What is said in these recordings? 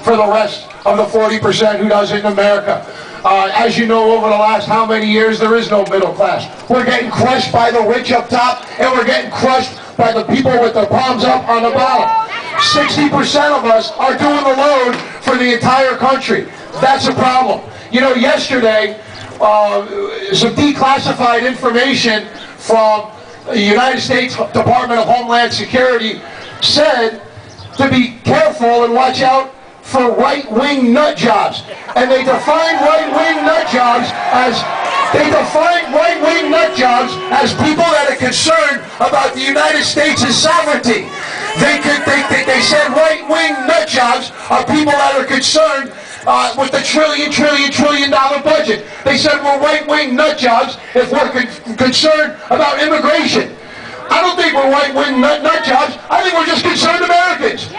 for the rest of the 40% who does it in America. As you know, over the last how many years, there is no middle class. We're getting crushed by the rich up top, and we're getting crushed by the people with their palms up on the bottom. 60% of us are doing the load for the entire country. That's a problem. You know, yesterday, some declassified information from the United States Department of Homeland Security said to be careful and watch out for right-wing nut jobs. And they define right-wing nut jobs as people that are concerned about the United States' sovereignty. They said right-wing nut jobs are people that are concerned with the trillion dollar budget. They said we're right-wing nut jobs if we're concerned about immigration. I don't think we're right-wing nut jobs. I think we're just concerned Americans.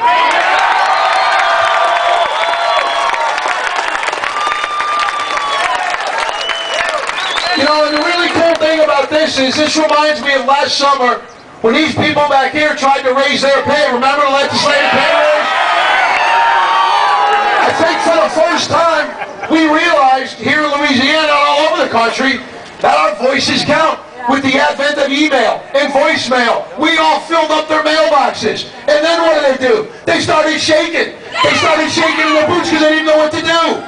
You know, and the really cool thing about this is this reminds me of last summer when these people back here tried to raise their pay. Remember the legislative pay raise? I think for the first time we realized here in Louisiana and all over the country that our voices count. With the advent of email and voicemail, we all filled up their mailboxes. And then what do? They started shaking. They started shaking in their boots because they didn't know what to do.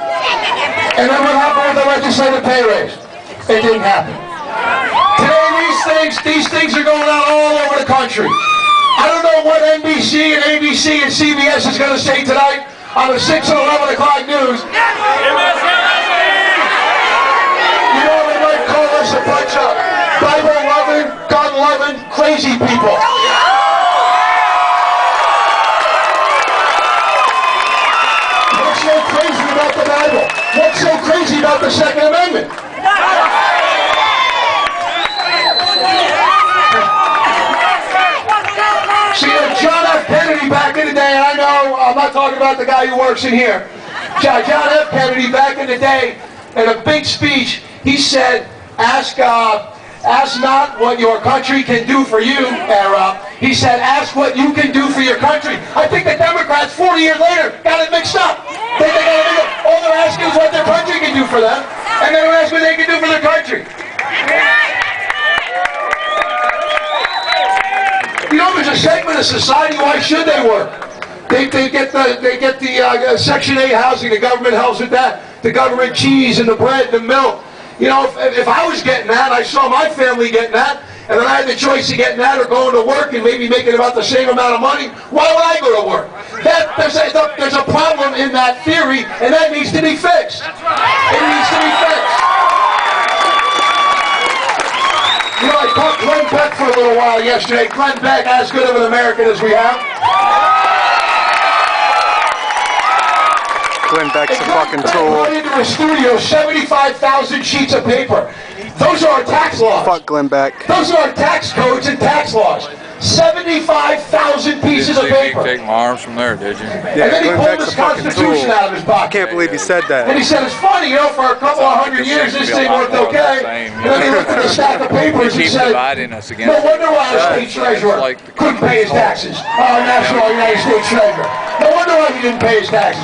And then what happened with the legislative pay raise? It didn't happen. Today these things are going on all over the country. I don't know what NBC and ABC and CBS is going to say tonight on the 6 and 11 o'clock news. You know, they might call us a bunch of Bible-loving, gun-loving, crazy people. What's so crazy about the Bible? What's so crazy about the Second Amendment? See, John F. Kennedy back in the day, and I know I'm not talking about the guy who works in here. John F. Kennedy back in the day, in a big speech, he said, ask not what your country can do for you, he said, ask what you can do for your country. I think the Democrats, 40 years later, got it mixed up. All they're asking is what their country can do for them, and they don't ask what they can do for their country. You know, there's a segment of society, why should they work? They get the Section 8 housing, the government helps with that, the government cheese and the bread and the milk. You know, if I was getting that, I saw my family getting that, and then I had the choice of getting that or going to work and maybe making about the same amount of money, why would I go to work? There's a problem in that theory, and that needs to be fixed. It needs to be fixed. You know, I caught Glenn Beck for a little while yesterday. Glenn Beck, as good of an American as we have. Glenn Beck's a fucking tool. Brought into a studio 75,000 sheets of paper. Those are our tax laws. Fuck Glenn Beck. Those are our tax codes and tax laws. 75,000 pieces of paper. Take my arms from there, did you? Yeah, and then he Glenn pulled Beck's his a fucking tool. Constitution out of his pocket. I can't believe he said that. And he said, it's funny, you know, for a couple of hundred years this thing worked okay. And then he looked at the stack of papers and said, no wonder why our state treasurer couldn't pay his taxes. Our national United States treasurer. No wonder why he didn't pay his taxes.